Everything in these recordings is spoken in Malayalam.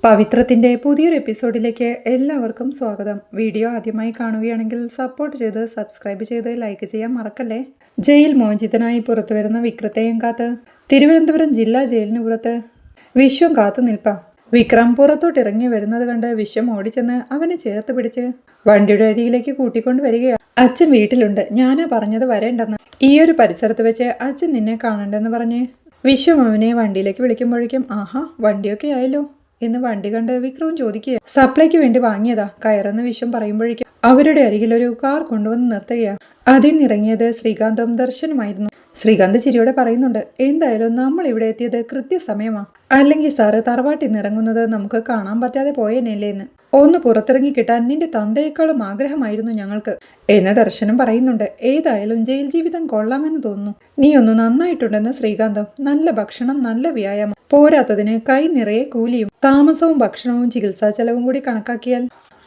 പവിത്രത്തിൻ്റെ പുതിയൊരു എപ്പിസോഡിലേക്ക് എല്ലാവർക്കും സ്വാഗതം. വീഡിയോ ആദ്യമായി കാണുകയാണെങ്കിൽ സപ്പോർട്ട് ചെയ്ത് സബ്സ്ക്രൈബ് ചെയ്ത് ലൈക്ക് ചെയ്യാൻ മറക്കല്ലേ. ജയിൽ മോചിതനായി പുറത്തു വരുന്ന വിക്രത്തെയും കാത്ത് തിരുവനന്തപുരം ജില്ലാ ജയിലിന് പുറത്ത് വിശ്വം കാത്തു നിൽപ്പാം. വിക്രം പുറത്തോട്ടിറങ്ങി വരുന്നത് കണ്ട് വിശ്വം ഓടിച്ചെന്ന് അവനെ ചേർത്ത് പിടിച്ച് വണ്ടിയുടെ അരികിലേക്ക് കൂട്ടിക്കൊണ്ട് വരികയാണ്. അച്ഛൻ വീട്ടിലുണ്ട്, ഞാനാ പറഞ്ഞത് വരേണ്ടെന്ന്. ഈ ഒരു പരിസരത്ത് വെച്ച് അച്ഛൻ നിന്നെ കാണണ്ടെന്ന് പറഞ്ഞ് വിശ്വം അവനെ വണ്ടിയിലേക്ക് വിളിക്കുമ്പോഴേക്കും ആഹാ വണ്ടിയൊക്കെ ആയല്ലോ എന്ന് വണ്ടി കണ്ട് വിക്രവും ചോദിക്കുക. സപ്ലൈക്ക് വേണ്ടി വാങ്ങിയതാ കയറെന്ന് വിശ്വം പറയുമ്പോഴേക്കും അവരുടെ അരികിൽ ഒരു കാർ കൊണ്ടുവന്ന് നിർത്തുകയാണ്. അതിൽ നിറങ്ങിയത് ശ്രീകാന്തും ദർശനുമായിരുന്നു. ശ്രീകാന്ത് ചിരിയോടെ പറയുന്നുണ്ട്, എന്തായാലും നമ്മൾ ഇവിടെ എത്തിയത് കൃത്യസമയമാ, അല്ലെങ്കിൽ സാറ് തറവാട്ടിൽ നിന്നിറങ്ങുന്നത് നമുക്ക് കാണാൻ പറ്റാതെ പോയേനല്ലേ എന്ന്. ഒന്ന് പുറത്തിറങ്ങി കിട്ടാൻ നിന്റെ തന്തയേക്കാളും ആഗ്രഹമായിരുന്നു ഞങ്ങൾക്ക് എന്ന് ദർശനം പറയുന്നുണ്ട്. ഏതായാലും ജയിൽ ജീവിതം കൊള്ളാമെന്ന് തോന്നുന്നു. നീ ഒന്ന് നന്നായിട്ടുണ്ടെന്ന് ശ്രീകാന്തും. നല്ല ഭക്ഷണം, നല്ല വ്യായാമം, പോരാത്തതിന് കൈ നിറയെ കൂലിയും. താമസവും ഭക്ഷണവും ചികിത്സാ ചെലവും കൂടി കണക്കാക്കിയാൽ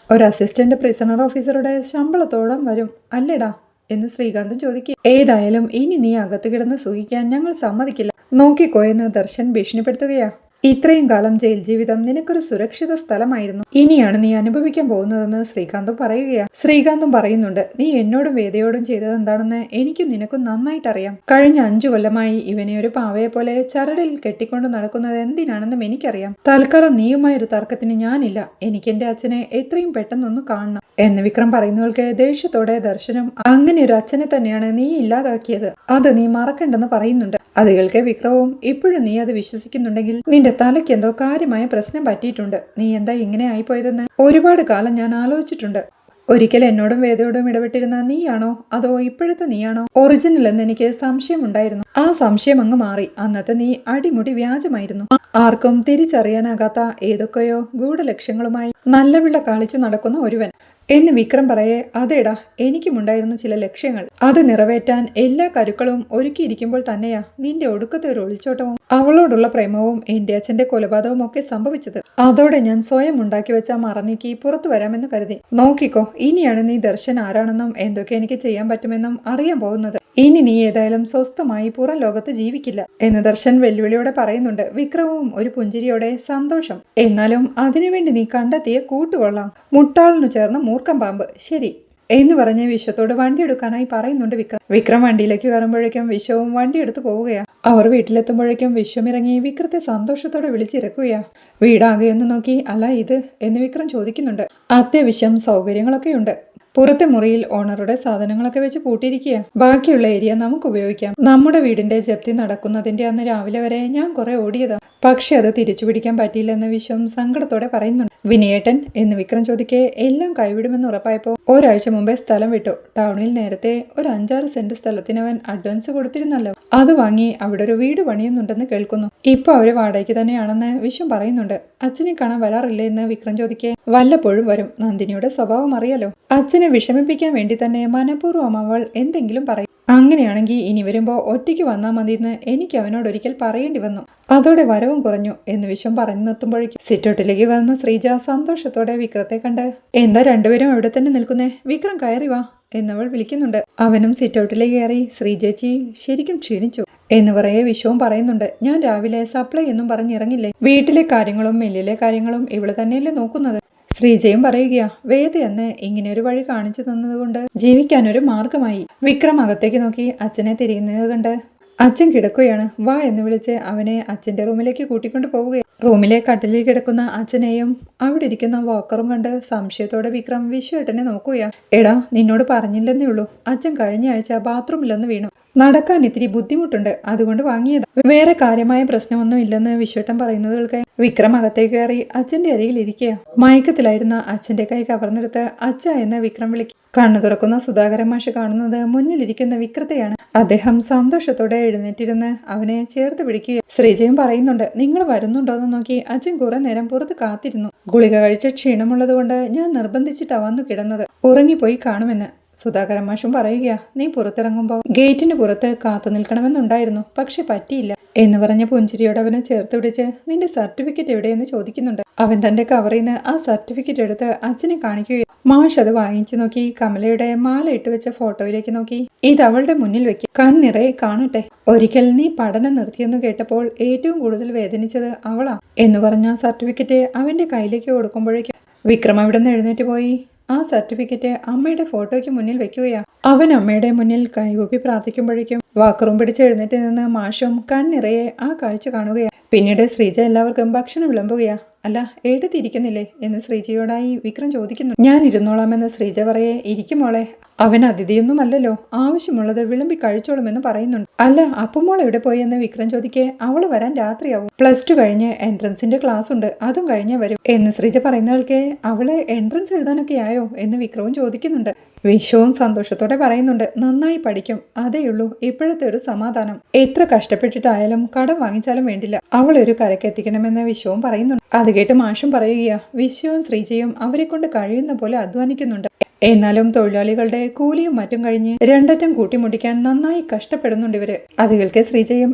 ഒരു അസിസ്റ്റന്റ് പ്രിസണർ ഓഫീസറുടെ ശമ്പളത്തോളം വരും അല്ലേടാ എന്ന് ശ്രീകാന്തും ചോദിക്കുക. ഏതായാലും ഇനി നീ അകത്ത് കിടന്ന് സുഖിക്കാൻ ഞങ്ങൾ സമ്മതിക്കില്ല, നോക്കിക്കോ എന്ന് ദർശൻ ഭീഷണിപ്പെടുത്തുകയാ. ഇത്രയും കാലം ജയിൽ ജീവിതം നിനക്കൊരു സുരക്ഷിത സ്ഥലമായിരുന്നു, ഇനിയാണ് നീ അനുഭവിക്കാൻ പോകുന്നതെന്ന് ശ്രീകാന്തും പറയുകയാ. ശ്രീകാന്തും പറയുന്നുണ്ട്, നീ എന്നോടും വേദയോടും ചെയ്തത് എന്താണെന്ന് എനിക്കും നിനക്കും നന്നായിട്ടറിയാം. കഴിഞ്ഞ 5 കൊല്ലമായി ഇവനെ ഒരു പാവയെ പോലെ ചരടിൽ കെട്ടിക്കൊണ്ട് നടക്കുന്നത് എന്തിനാണെന്നും എനിക്കറിയാം. തൽക്കാലം നീയുമായൊരു തർക്കത്തിന് ഞാനില്ല, എനിക്ക് എന്റെ അച്ഛനെ എത്രയും പെട്ടെന്നൊന്ന് കാണണം എന്ന് വിക്രം പറയുന്നവൾക്ക് ദേഷ്യത്തോടെ ദർശനം അങ്ങനെ ഒരു അച്ഛനെ തന്നെയാണ് നീ ഇല്ലാതാക്കിയത്, അത് നീ മറക്കണ്ടെന്ന് പറയുന്നുണ്ട്. അത് കേൾക്കെ വിക്രവും ഇപ്പോഴും നീ അത് വിശ്വസിക്കുന്നുണ്ടെങ്കിൽ നിന്റെ തലയ്ക്ക് എന്തോ കാര്യമായ പ്രശ്നം പറ്റിയിട്ടുണ്ട്. നീ എന്താ ഇങ്ങനെ ആയിപ്പോയതെന്ന് ഒരുപാട് കാലം ഞാൻ ആലോചിച്ചിട്ടുണ്ട്. ഒരിക്കൽ എന്നോടും വേദയോടും ഇടപെട്ടിരുന്ന നീയാണോ അതോ ഇപ്പോഴത്തെ നീയാണോ ഒറിജിനൽ എന്ന് എനിക്ക് സംശയമുണ്ടായിരുന്നു. ആ സംശയം അങ്ങ് മാറി. അന്നത്തെ നീ അടിമുടി വ്യാജമായിരുന്നു. ആർക്കും തിരിച്ചറിയാനാകാത്ത ഏതൊക്കെയോ ഗൂഢലക്ഷ്യങ്ങളുമായി നല്ല പിള്ള കളിച്ചു നടക്കുന്ന ഒരുവൻ എന്ന് വിക്രം പറയേ. അതേടാ, എനിക്കുമുണ്ടായിരുന്നു ചില ലക്ഷ്യങ്ങൾ. അത് നിറവേറ്റാൻ എല്ലാ കരുക്കളും ഒരുക്കിയിരിക്കുമ്പോൾ തന്നെയാ നിന്റെ ഒടുക്കത്തെ ഒരു ഒളിച്ചോട്ടവും അവളോടുള്ള പ്രേമവും എന്റെ അച്ഛന്റെ കൊലപാതകവും ഒക്കെ സംഭവിച്ചത്. അതോടെ ഞാൻ സ്വയം ഉണ്ടാക്കി വെച്ച മറന്നീക്കി പുറത്തു വരാമെന്ന് കരുതി. നോക്കിക്കോ, ഇനിയാണ് നീ ദർശൻ ആരാണെന്നും എന്തൊക്കെ എനിക്ക് ചെയ്യാൻ പറ്റുമെന്നും അറിയാൻ പോകുന്നത്. ഇനി നീ ഏതായാലും സ്വസ്ഥമായി പുറം ലോകത്ത് ജീവിക്കില്ല എന്ന് ദർശൻ വെല്ലുവിളിയോടെ പറയുന്നുണ്ട്. വിക്രമവും ഒരു പുഞ്ചിരിയോടെ സന്തോഷം, എന്നാലും അതിനുവേണ്ടി നീ കണ്ടെത്തിയ കൂട്ടുകൊള്ളാം, മുട്ടാളിനു ചേർന്ന മൂർഖം പാമ്പ്, ശരി എന്ന് പറഞ്ഞ് വിശ്വത്തോട് വണ്ടി എടുക്കാനായി പറയുന്നുണ്ട് വിക്രം വണ്ടിയിലേക്ക് കയറുമ്പോഴേക്കും വിശ്വവും വണ്ടി എടുത്തു പോവുകയാ. അവർ വീട്ടിലെത്തുമ്പോഴേക്കും വിശ്വം ഇറങ്ങി വിക്രത്തെ സന്തോഷത്തോടെ വിളിച്ചിറക്കുകയാ. വീടാകെ ഒന്ന് നോക്കി, അല്ല ഇത് എന്ന് വിക്രം ചോദിക്കുന്നുണ്ട്. അത്യാവശ്യം സൗകര്യങ്ങളൊക്കെയുണ്ട്. പുറത്തെ മുറിയിൽ ഓണറുടെ സാധനങ്ങളൊക്കെ വെച്ച് പൂട്ടിയിരിക്കുക. ബാക്കിയുള്ള ഏരിയ നമുക്ക് ഉപയോഗിക്കാം. നമ്മുടെ വീടിന്റെ ജപ്തി നടക്കുന്നതിന്റെ അന്ന് രാവിലെ വരെ ഞാൻ കുറെ ഓടിയതാ, പക്ഷെ അത് തിരിച്ചു പിടിക്കാൻ പറ്റിയില്ലെന്ന് വിശ്വം സങ്കടത്തോടെ പറയുന്നുണ്ട്. വിനയേട്ടൻ എന്ന് വിക്രം ചോദിക്കെ എല്ലാം കൈവിടുമെന്ന് ഉറപ്പായപ്പോ ഒരാഴ്ച മുമ്പേ സ്ഥലം വിട്ടു. ടൗണിൽ നേരത്തെ ഒരു 5-6 സെന്റ് സ്ഥലത്തിനവൻ അഡ്വാൻസ് കൊടുത്തിരുന്നല്ലോ, അത് വാങ്ങി അവിടെ ഒരു വീട് പണിയുന്നുണ്ടെന്ന് കേൾക്കുന്നു. ഇപ്പൊ അവര് വാടകയ്ക്ക് തന്നെയാണെന്ന് വിശ്വം പറയുന്നുണ്ട്. അച്ഛനെ കാണാൻ വരാറില്ലേ എന്ന് വിക്രം ചോദിക്കെ വല്ലപ്പോഴും വരും, നന്ദിനിയുടെ സ്വഭാവം അറിയാലോ, അച്ഛനെ വിഷമിപ്പിക്കാൻ വേണ്ടി തന്നെ മനഃപൂർവ്വം അവൾ എന്തെങ്കിലും പറയും. അങ്ങനെയാണെങ്കിൽ ഇനി വരുമ്പോ ഒറ്റയ്ക്ക് വന്നാൽ മതിയെന്ന് എനിക്ക് അവനോട് ഒരിക്കൽ പറയേണ്ടി വന്നു, അതോടെ വരവും കുറഞ്ഞു എന്ന് വിശ്വം പറഞ്ഞു നിർത്തുമ്പോഴേക്കും സിറ്റൗട്ടിലേക്ക് വന്ന ശ്രീജ സന്തോഷത്തോടെ വിക്രത്തെ കണ്ട് എന്താ രണ്ടുപേരും അവിടെ തന്നെ നിൽക്കുന്നേ, വിക്രം കയറി വാ എന്നവൾ വിളിക്കുന്നുണ്ട്. അവനും സിറ്റൗട്ടിലേക്ക് കയറി ശ്രീജേച്ചി ശരിക്കും ക്ഷീണിച്ചു എന്ന് പറയെ വിശ്വവും പറയുന്നുണ്ട്. ഞാൻ രാവിലെ സപ്ലൈ എന്നും പറഞ്ഞിറങ്ങില്ലേ, വീട്ടിലെ കാര്യങ്ങളും മില്ലിലെ കാര്യങ്ങളും ഇവള് തന്നെയല്ലേ നോക്കുന്നത്. ശ്രീജയും പറയുകയാ, വേദ എന്ന് ഇങ്ങനെ ഒരു വഴി കാണിച്ചു തന്നതുകൊണ്ട് ജീവിക്കാനൊരു മാർഗമായി. വിക്രം അകത്തേക്ക് നോക്കി അച്ഛനെ തിരിയുന്നത് കണ്ട് അച്ഛൻ കിടക്കുകയാണ്, വാ എന്ന് വിളിച്ച് അവനെ അച്ഛന്റെ റൂമിലേക്ക് കൂട്ടിക്കൊണ്ട് പോവുകയാണ്. റൂമിലെ കട്ടിലിൽ കിടക്കുന്ന അച്ഛനെയും അവിടെ ഇരിക്കുന്ന വാക്കറും കണ്ട് സംശയത്തോടെ വിക്രം വിശ്വേട്ടനെ നോക്കുകയാ. എടാ, നിന്നോട് പറഞ്ഞില്ലെന്നേ ഉള്ളൂ, അച്ഛൻ കഴിഞ്ഞ ആഴ്ച ബാത്റൂമിലൊന്ന് വീണു, നടക്കാൻ ഇത്തിരി ബുദ്ധിമുട്ടുണ്ട്, അതുകൊണ്ട് വാങ്ങിയതാ, വേറെ കാര്യമായ പ്രശ്നമൊന്നും ഇല്ലെന്ന് വിശ്വേട്ടൻ പറയുന്നതുകൾക്ക് വിക്രം അകത്തേക്ക് കയറി അച്ഛന്റെ അരികിൽ ഇരിക്കുക. മയക്കത്തിലായിരുന്ന അച്ഛന്റെ കൈ കവർന്നെടുത്ത് അച്ഛ എന്ന് വിക്രം വിളിക്കും. കണ്ണു തുറക്കുന്ന സുധാകരൻ മാഷ് കാണുന്നത് മുന്നിലിരിക്കുന്ന വിക്രത്തെയാണ്. അദ്ദേഹം സന്തോഷത്തോടെ എഴുന്നേറ്റിരുന്ന് അവനെ ചേർത്ത് പിടിക്കുക. ശ്രീജയും പറയുന്നുണ്ട്, നിങ്ങൾ വരുന്നുണ്ടോന്ന് നോക്കി അച്ഛൻ കുറെ നേരം പുറത്ത് കാത്തിരുന്നു, ഗുളിക കഴിച്ച ക്ഷീണമുള്ളത് കൊണ്ട് ഞാൻ നിർബന്ധിച്ചിട്ടാ വന്നു കിടന്നത്, ഉറങ്ങിപ്പോയി കാണുമെന്ന്. സുധാകരൻ മാഷും പറയുക, നീ പുറത്തിറങ്ങുമ്പോൾ ഗേറ്റിന് പുറത്ത് കാത്തു നിൽക്കണമെന്നുണ്ടായിരുന്നു, പക്ഷെ പറ്റിയില്ല എന്ന് പറഞ്ഞ പുഞ്ചിരിയോട് അവനെ ചേർത്ത് പിടിച്ച് നിന്റെ സർട്ടിഫിക്കറ്റ് എവിടെയെന്ന് ചോദിക്കുന്നുണ്ട്. അവൻ തന്റെ കവറിൽ നിന്ന് ആ സർട്ടിഫിക്കറ്റ് എടുത്ത് അച്ഛനെ കാണിക്കുകയും മാഷ് അത് വാങ്ങിച്ചു നോക്കി കമലയുടെ മാല ഇട്ട് വെച്ച ഫോട്ടോയിലേക്ക് നോക്കി. ഇത് അവളുടെ മുന്നിൽ വെക്കി, കണ്ണിറയെ കാണട്ടെ. ഒരിക്കൽ നീ പഠനം നിർത്തിയെന്ന് കേട്ടപ്പോൾ ഏറ്റവും കൂടുതൽ വേദനിച്ചത് അവളാ എന്ന് പറഞ്ഞ സർട്ടിഫിക്കറ്റ് അവന്റെ കയ്യിലേക്ക് കൊടുക്കുമ്പോഴേക്കും വിക്രം അവിടെ നിന്ന് എഴുന്നേറ്റ് പോയി. ആ സർട്ടിഫിക്കറ്റ് അമ്മയുടെ ഫോട്ടോയ്ക്ക് മുന്നിൽ വെക്കുകയാ. അവൻ അമ്മയുടെ മുന്നിൽ കൈകൂപ്പി പ്രാർത്ഥിക്കുമ്പോഴേക്കും വാക്കറും പിടിച്ച് എഴുന്നേറ്റ് നിന്ന് മാഷും കണ്ണിറയെ ആ കാഴ്ച കാണുകയാ. പിന്നീട് ശ്രീജ എല്ലാവർക്കും ഭക്ഷണം വിളമ്പുകയാ. അല്ല, എടുത്തിരിക്കുന്നില്ലേ എന്ന് ശ്രീജയോടായി വിക്രം ചോദിക്കുന്നു. ഞാൻ ഇരുന്നോളാമെന്ന് ശ്രീജ പറയേ, ഇരിക്കുമോളെ, അവൻ അതിഥിയൊന്നുമല്ലല്ലോ, ആവശ്യമുള്ളത് വിളമ്പി കഴിച്ചോളുമെന്ന് പറയുന്നുണ്ട്. അല്ല, അപ്പുമോൾ എവിടെ പോയി എന്ന് വിക്രം ചോദിക്കേ, അവള് വരാൻ രാത്രിയാവും, +2 കഴിഞ്ഞ് എൻട്രൻസിന്റെ ക്ലാസ് ഉണ്ട്, അതും കഴിഞ്ഞേ വരും എന്ന് ശ്രീജ പറയുന്നവൾക്ക് അവള് എൻട്രൻസ് എഴുതാനൊക്കെ ആയോ എന്ന് വിക്രവും ചോദിക്കുന്നുണ്ട്. വിശ്വവും സന്തോഷത്തോടെ പറയുന്നുണ്ട്, നന്നായി പഠിക്കും, അതേയുള്ളൂ ഇപ്പോഴത്തെ ഒരു സമാധാനം. എത്ര കഷ്ടപ്പെട്ടിട്ടായാലും കടം വാങ്ങിച്ചാലും വേണ്ടില്ല, അവളൊരു കരക്കെത്തിക്കണമെന്ന് വിശ്വവും പറയുന്നുണ്ട്. അത് കേട്ട് മാഷും പറയുകയാ, വിശ്വവും ശ്രീജയും അവരെ കൊണ്ട് കഴിയുന്ന പോലെ അധ്വാനിക്കുന്നുണ്ട്. എന്നാലും തൊഴിലാളികളുടെ കൂലിയും മറ്റും കഴിഞ്ഞ് രണ്ടറ്റം കൂട്ടിമുട്ടിക്കാൻ നന്നായി കഷ്ടപ്പെടുന്നുണ്ട് ഇവര്. അത് കേൾക്കെ ശ്രീജയും,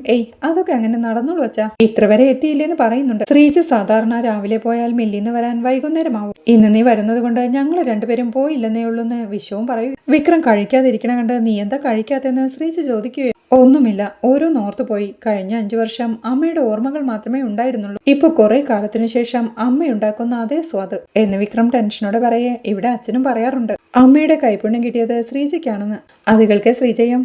അതൊക്കെ അങ്ങനെ നടന്നോളൂ വച്ചാ, ഇത്ര വരെ എത്തിയില്ലെന്ന് പറയുന്നുണ്ട്. ശ്രീജ സാധാരണ രാവിലെ പോയാൽ മില്ലിന്ന് വരാൻ വൈകുന്നേരമാവും. ഇന്ന് നീ വരുന്നത് കൊണ്ട് ഞങ്ങൾ രണ്ടുപേരും പോയില്ലെന്നേ ഉള്ളൂന്ന് വിശ്വവും പറയൂ. വിക്രം കഴിക്കാതിരിക്കണ കണ്ട് നീ എന്താ കഴിക്കാത്തെന്ന് ശ്രീജ ചോദിക്കുകയോ. ഒന്നുമില്ല, ഓരോന്നോർത്തു പോയി. കഴിഞ്ഞ 5 വർഷം അമ്മയുടെ ഓർമ്മകൾ മാത്രമേ ഉണ്ടായിരുന്നുള്ളൂ. ഇപ്പൊ കുറെ കാലത്തിനു ശേഷം അമ്മയുണ്ടാക്കുന്ന അതേ സ്വാദ് എന്ന് വിക്രം ടെൻഷനോടെ പറയേ. ഇവിടെ അച്ഛനും പറയാറുണ്ട് അമ്മയുടെ കൈപ്പുണ്യം കിട്ടിയത് ശ്രീജയ്ക്കാണെന്ന്. അത് കേൾക്കെ ശ്രീജയും,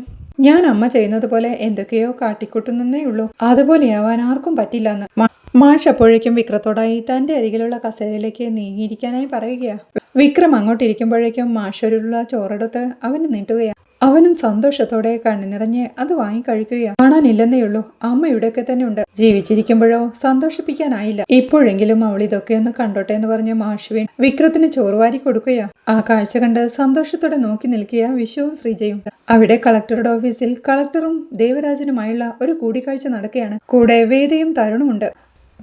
ഞാൻ അമ്മ ചെയ്യുന്നത് പോലെ എന്തൊക്കെയോ കാട്ടിക്കൂട്ടുന്നേ ഉള്ളൂ, അതുപോലെയാവാൻ ആർക്കും പറ്റില്ലെന്ന്. മാഷ് അപ്പോഴേക്കും വിക്രത്തോടായി തന്റെ അരികിലുള്ള കസേരയിലേക്ക് നീങ്ങിയിരിക്കാനായി പറയുകയാ. വിക്രം അങ്ങോട്ടിരിക്കുമ്പോഴേക്കും മാഷൊരുള്ള ചോറെടുത്ത് അവന് നീട്ടുകയാ. അവനും സന്തോഷത്തോടെ കണ്ണുനിറഞ്ഞ് അത് വാങ്ങിക്കഴിക്കുകയാണ്. കാണാനില്ലെന്നേ ഉള്ളൂ, അമ്മ ഇവിടെയൊക്കെ തന്നെ ഉണ്ട്. ജീവിച്ചിരിക്കുമ്പോഴോ സന്തോഷിപ്പിക്കാനായില്ല, ഇപ്പോഴെങ്കിലും അവൾ ഇതൊക്കെ ഒന്ന് കണ്ടോട്ടെ എന്ന് പറഞ്ഞ് മാഷുവിൻ വിക്രത്തിന് ചോറുവാരി കൊടുക്കുകയാ. ആ കാഴ്ച കണ്ട് സന്തോഷത്തോടെ നോക്കി നിൽക്കുക വിശ്വവും ശ്രീജയും. അവിടെ കളക്ടറുടെ ഓഫീസിൽ കളക്ടറും ദേവരാജനുമായുള്ള ഒരു കൂടിക്കാഴ്ച നടക്കുകയാണ്. കൂടെ വേദയും തരുണുമുണ്ട്.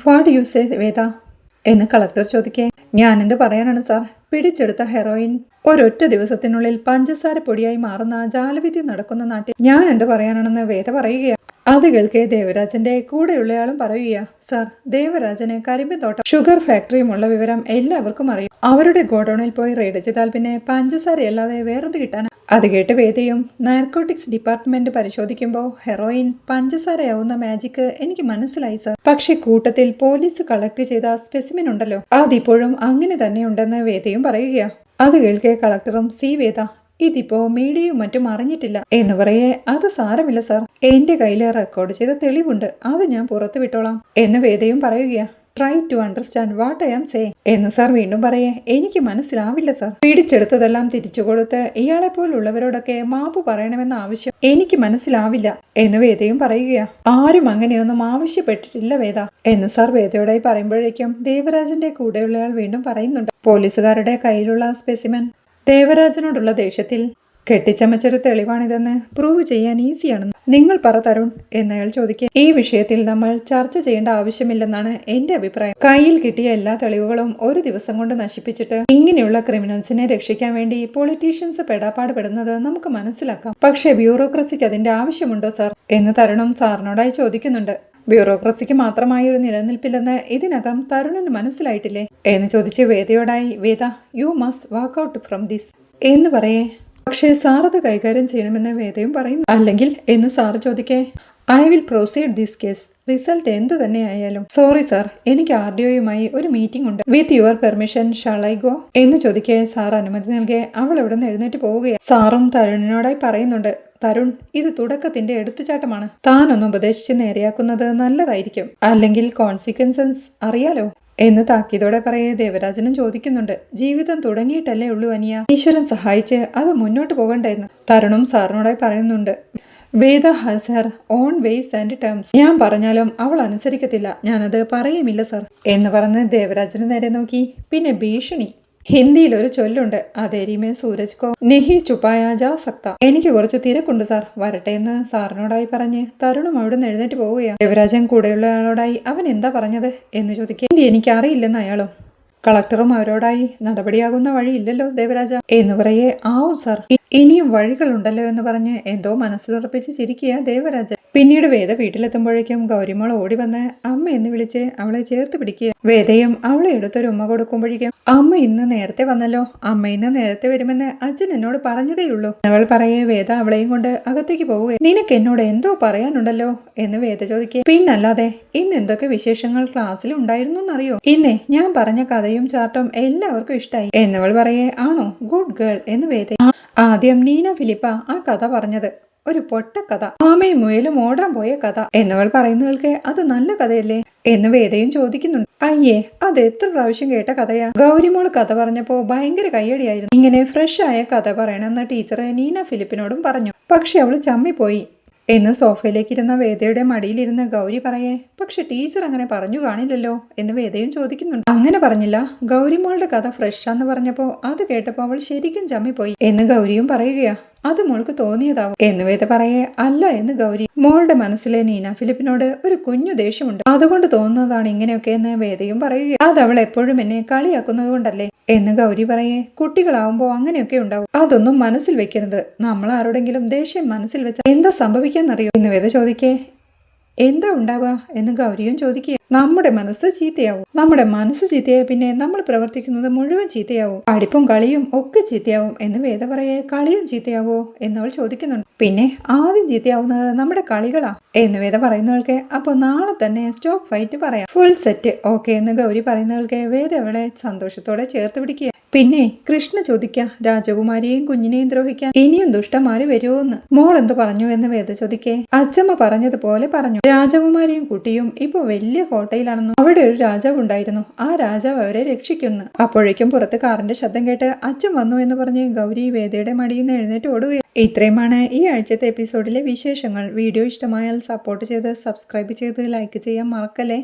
വാട്ട് യു സേ വേദ എന്ന് കളക്ടർ ചോദിക്കേ. ഞാനെന്ത് പറയാനാണ് സാർ, പിടിച്ചെടുത്ത ഹെറോയിൻ ഒരൊറ്റ ദിവസത്തിനുള്ളിൽ പഞ്ചസാര പൊടിയായി മാറുന്ന ജാലവിദ്യ നടക്കുന്ന നാട്ടിൽ ഞാൻ എന്ത് പറയാനാണെന്ന് വേദ പറയുകയാണ്. അത് കേൾക്കെ ദേവരാജന്റെ കൂടെയുള്ളയാളും പറയുകയാ, സാർ, ദേവരാജന് കരിമ്പിൻ തോട്ടം ഷുഗർ ഫാക്ടറിയുമുള്ള വിവരം എല്ലാവർക്കും അറിയും. അവരുടെ ഗോഡൌണിൽ പോയി റെയ്ഡ് ചെയ്താൽ പിന്നെ പഞ്ചസാരയല്ലാതെ വേറെന്ത് കിട്ടാനാ. അത് കേട്ട് വേദയും, നാർക്കോട്ടിക്സ് ഡിപ്പാർട്ട്മെന്റ് പരിശോധിക്കുമ്പോൾ ഹെറോയിൻ പഞ്ചസാരയാവുന്ന മാജിക് എനിക്ക് മനസ്സിലായി സാർ. പക്ഷെ കൂട്ടത്തിൽ പോലീസ് കളക്ട് ചെയ്ത സ്പെസിമെൻ ഉണ്ടല്ലോ, അതിപ്പോഴും അങ്ങനെ തന്നെയുണ്ടെന്ന് വേദയും പറയുകയാ. അത് കേൾക്കെ കളക്ടറും, സി വേദ, ഇതിപ്പോ മീഡിയയും മറ്റും അറിഞ്ഞിട്ടില്ല എന്ന് പറയേ. അത് സാരമില്ല സാർ, എന്റെ കയ്യിൽ റെക്കോർഡ് ചെയ്ത തെളിവുണ്ട്, അത് ഞാൻ പുറത്തു വിട്ടോളാം എന്ന് വേദയും പറയുകയാ. Try to understand what I am say എന്ന് സാർ വീണ്ടും പറയേ. എനിക്ക് മനസ്സിലാവില്ല സാർ, പിടിച്ചെടുത്തതെല്ലാം തിരിച്ചു കൊടുത്ത് ഇയാളെ പോലുള്ളവരോടൊക്കെ മാപ്പ് പറയണമെന്ന ആവശ്യം എനിക്ക് മനസ്സിലാവില്ല എന്ന് വേദയും പറയുകയാ. ആരും അങ്ങനെയൊന്നും ആവശ്യപ്പെട്ടിട്ടില്ല വേദ എന്ന് സാർ വേദയോടായി പറയുമ്പോഴേക്കും ദേവരാജന്റെ കൂടെയുള്ളയാൾ വീണ്ടും പറയുന്നുണ്ട്, പോലീസുകാരുടെ കയ്യിലുള്ള സ്പെസിമെൻ ദേവരാജനോടുള്ള ദേഷ്യത്തിൽ കെട്ടിച്ചമച്ചൊരു തെളിവാണിതെന്ന് പ്രൂവ് ചെയ്യാൻ ഈസിയാണെന്ന് നിങ്ങൾ പറ തരുൺ എന്നയാൾ ചോദിക്കുക. ഈ വിഷയത്തിൽ നമ്മൾ ചർച്ച ചെയ്യേണ്ട ആവശ്യമില്ലെന്നാണ് എന്റെ അഭിപ്രായം. കയ്യിൽ കിട്ടിയ എല്ലാ തെളിവുകളും ഒരു ദിവസം കൊണ്ട് നശിപ്പിച്ചിട്ട് ഇങ്ങനെയുള്ള ക്രിമിനൽസിനെ രക്ഷിക്കാൻ വേണ്ടി പൊളിറ്റീഷ്യൻസ് പെടാപ്പാട് പെടുന്നത് നമുക്ക് മനസ്സിലാക്കാം. പക്ഷേ ബ്യൂറോക്രസിക്ക് അതിന്റെ ആവശ്യമുണ്ടോ സാർ എന്ന് തരുണും സാറിനോടായി ചോദിക്കുന്നുണ്ട്. ബ്യൂറോക്രസിക്ക് മാത്രമായി ഒരു നിലനിൽപ്പില്ലെന്ന് ഇതിനകം തരുണിന് മനസ്സിലായിട്ടില്ലേ എന്ന് ചോദിച്ച് വേദയോടായി, Veda, you must walk out from this എന്ന് പറയേ. പക്ഷേ സാർ അത് കൈകാര്യം ചെയ്യണമെന്ന് വേദയും പറയുന്നു. അല്ലെങ്കിൽ എന്ന് സാറ് ചോദിക്കേ, I will proceed this case, result എന്തു തന്നെ ആയാലും. സോറി സാർ, എനിക്ക് RDOയുമായി ഒരു മീറ്റിംഗ് ഉണ്ട്, with your permission shawl I go എന്ന് ചോദിക്കേ. സാർ അനുമതി നൽകെ അവൾ ഇവിടെ നിന്ന് എഴുന്നേറ്റ് പോവുകയാണ്. സാറും തരുണിനോടായി പറയുന്നുണ്ട്, തരുൺ, ഇത് തുടക്കത്തിന്റെ എടുത്തുചാട്ടമാണ്, താനൊന്ന് ഉപദേശിച്ച് നേരെയാക്കുന്നത് നല്ലതായിരിക്കും, അല്ലെങ്കിൽ കോൺസിക്വൻസസ് അറിയാലോ എന്ന് താക്കീതോടെ പറയേ. ദേവരാജനും ചോദിക്കുന്നുണ്ട്, ജീവിതം തുടങ്ങിയിട്ടല്ലേ ഉള്ളൂ അനിയ, ഈശ്വരൻ സഹായിച്ച് അത് മുന്നോട്ട് പോകണ്ടെന്ന് തരുണും സാറിനോടായി പറയുന്നുണ്ട്. Veda has her own ways and terms, ഞാൻ പറഞ്ഞാലും അവൾ അനുസരിക്കത്തില്ല, ഞാനത് പറയുമില്ല സാർ എന്ന് പറഞ്ഞ് ദേവരാജന് നേരെ നോക്കി. പിന്നെ ഭീഷണി. ഹിന്ദിയിൽ ഒരു ചൊല്ലുണ്ട്, അതേരിമേ സൂരജ് കോ നെഹി ചുപ്പായ ജാ സക്ത. എനിക്ക് കുറച്ച് തിരക്കുണ്ട് സാർ, വരട്ടെ എന്ന് സാറിനോടായി പറഞ്ഞ് തരുണും അവിടെ നിന്ന് എഴുന്നേറ്റ് പോവുകയാണ്. ദേവരാജൻ കൂടെയുള്ള ആളോടായി അവൻ എന്താ പറഞ്ഞത് എന്ന് ചോദിക്കുക. ഹിന്ദി എനിക്ക് അറിയില്ലെന്ന് അയാളും. കളക്ടറും അവരോടായി, നടപടിയാകുന്ന വഴിയില്ലല്ലോ ദേവരാജ എന്ന് പറയേ. ആവൂ സാർ, ഇനിയും വഴികളുണ്ടല്ലോ എന്ന് പറഞ്ഞ് എന്തോ മനസ്സിലുറപ്പിച്ച് ചിരിക്കുക ദേവരാജൻ. പിന്നീട് വേദ വീട്ടിലെത്തുമ്പോഴേക്കും ഗൗരിമോൾ ഓടി വന്ന് അമ്മ എന്ന് വിളിച്ച് അവളെ ചേർത്ത് പിടിക്കുക. വേദയും അവളെ എടുത്തൊരു ഉമ്മ കൊടുക്കുമ്പോഴേക്കും അമ്മ ഇന്ന് നേരത്തെ വന്നല്ലോ, അമ്മ ഇന്ന് നേരത്തെ വരുമെന്ന് അച്ഛൻ എന്നോട് പറഞ്ഞതേയുള്ളൂ. അവൾ പറയേ വേദ അവളെയും കൊണ്ട് അകത്തേക്ക് പോവുക. നിനക്ക് എന്നോട് എന്തോ പറയാനുണ്ടല്ലോ എന്ന് വേദ ചോദിക്കുക. പിന്നല്ലാതെ ഇന്ന് എന്തൊക്കെ വിശേഷങ്ങൾ ക്ലാസ്സിൽ ഉണ്ടായിരുന്നു എന്നറിയോ? ഇന്നേ ഞാൻ പറഞ്ഞ കഥയും ചാർട്ടും എല്ലാവർക്കും ഇഷ്ടായി എന്നവൾ പറയേ. ആണോ, ഗുഡ് ഗേൾ എന്ന് വേദ. ആദ്യം നീന ഫിലിപ്പ ആ കഥ പറഞ്ഞത്, ഒരു പൊട്ടക്കഥ, ആമയും മുയലും ഓടാൻ പോയ കഥ എന്നവൾ പറയുന്നവൾക്ക് അത് നല്ല കഥയല്ലേ എന്ന് വേദയും ചോദിക്കുന്നുണ്ട്. അയ്യേ, അത് എത്ര പ്രാവശ്യം കേട്ട കഥയാ. ഗൗരിമോൾ കഥ പറഞ്ഞപ്പോ ഭയങ്കര കയ്യടിയായിരുന്നു. ഇങ്ങനെ ഫ്രഷ് ആയ കഥ പറയണമെന്ന് ടീച്ചറെ നീന ഫിലിപ്പിനോടും പറഞ്ഞു. പക്ഷെ അവള് ചമ്മിപ്പോയി എന്ന് സോഫയിലേക്ക് ഇരുന്ന വേദയുടെ മടിയിലിരുന്ന് ഗൗരി പറയേ. പക്ഷെ ടീച്ചർ അങ്ങനെ പറഞ്ഞു കാണില്ലല്ലോ എന്ന് വേദയും ചോദിക്കുന്നുണ്ട്. അങ്ങനെ പറഞ്ഞില്ല, ഗൗരിമോളുടെ കഥ ഫ്രഷാന്ന് പറഞ്ഞപ്പോ അത് കേട്ടപ്പോ അവൾ ശരിക്കും ചമ്മിപ്പോയി എന്ന് ഗൗരിയും പറയുകയാ. അത് മോൾക്ക് തോന്നിയതാവും എന്ന് വേദ പറയേ. അല്ല എന്ന് ഗൗരി. മോളുടെ മനസ്സിലെ നീന ഫിലിപ്പിനോട് ഒരു കുഞ്ഞു ദേഷ്യമുണ്ട്, അതുകൊണ്ട് തോന്നുന്നതാണ് ഇങ്ങനെയൊക്കെ എന്ന് വേദയും പറയുക. അത് അവൾ എപ്പോഴും എന്നെ കളിയാക്കുന്നത് കൊണ്ടല്ലേ എന്ന് ഗൗരി പറയേ. കുട്ടികളാവുമ്പോ അങ്ങനെയൊക്കെ ഉണ്ടാവും, അതൊന്നും മനസ്സിൽ വെക്കരുത്. നമ്മൾ ആരോടെങ്കിലും ദേഷ്യം മനസ്സിൽ വെച്ചാൽ എന്താ സംഭവിക്കാന്നറിയോ എന്ന് വേദ ചോദിക്കേ. എന്താ ഉണ്ടാവുക എന്ന് ഗൗരിയും ചോദിക്കുക. നമ്മുടെ മനസ്സ് ചീത്തയാവും. നമ്മുടെ മനസ്സ് ചീത്തയായ പിന്നെ നമ്മൾ പ്രവർത്തിക്കുന്നത് മുഴുവൻ ചീത്തയാവും. പഠിപ്പും കളിയും ഒക്കെ ചീത്തയാവും എന്ന് വേദ പറയേ. കളിയും ചീത്തയാവോ എന്നവൾ ചോദിക്കുന്നുണ്ട്. പിന്നെ ആദ്യം ചീത്തയാവുന്നത് നമ്മുടെ കളികളാ എന്ന് വേദ പറയുന്നവൾക്ക്. അപ്പൊ നാളെ തന്നെ സ്റ്റോപ്പ് ഫൈറ്റ് പറയാം, ഫുൾ സെറ്റ് ഓക്കെ എന്ന് ഗൗരി പറയുന്നവൾക്ക് വേദ അവളെ സന്തോഷത്തോടെ ചേർത്ത് പിടിക്കുക. പിന്നെ കൃഷ്ണ ചോദിക്ക, രാജകുമാരിയെയും കുഞ്ഞിനെയും ദ്രോഹിക്കാൻ ഇനിയും ദുഷ്ടന്മാര് വരുമോന്ന്. മോൾ എന്തു പറഞ്ഞു എന്ന് വേദ ചോദിക്കേ. അച്ഛമ്മ പറഞ്ഞതുപോലെ പറഞ്ഞു. രാജകുമാരിയും കുട്ടിയും ഇപ്പൊ വലിയ കോട്ടയിലാണെന്നും അവിടെ ഒരു രാജാവ് ഉണ്ടായിരുന്നു, ആ രാജാവ് അവരെ രക്ഷിക്കുന്നു. അപ്പോഴേക്കും പുറത്ത് കാറിന്റെ ശബ്ദം കേട്ട് അച്ഛൻ വന്നു എന്ന് പറഞ്ഞ് ഗൗരി വേദയുടെ മടിയിൽ നിന്ന് എഴുന്നേറ്റ് ഓടുകയാണ്. ഇത്രയുമാണ് ഈ ആഴ്ചത്തെ എപ്പിസോഡിലെ വിശേഷങ്ങൾ. വീഡിയോ ഇഷ്ടമായാൽ സപ്പോർട്ട് ചെയ്ത് സബ്സ്ക്രൈബ് ചെയ്ത് ലൈക്ക് ചെയ്യാൻ മറക്കല്ലേ.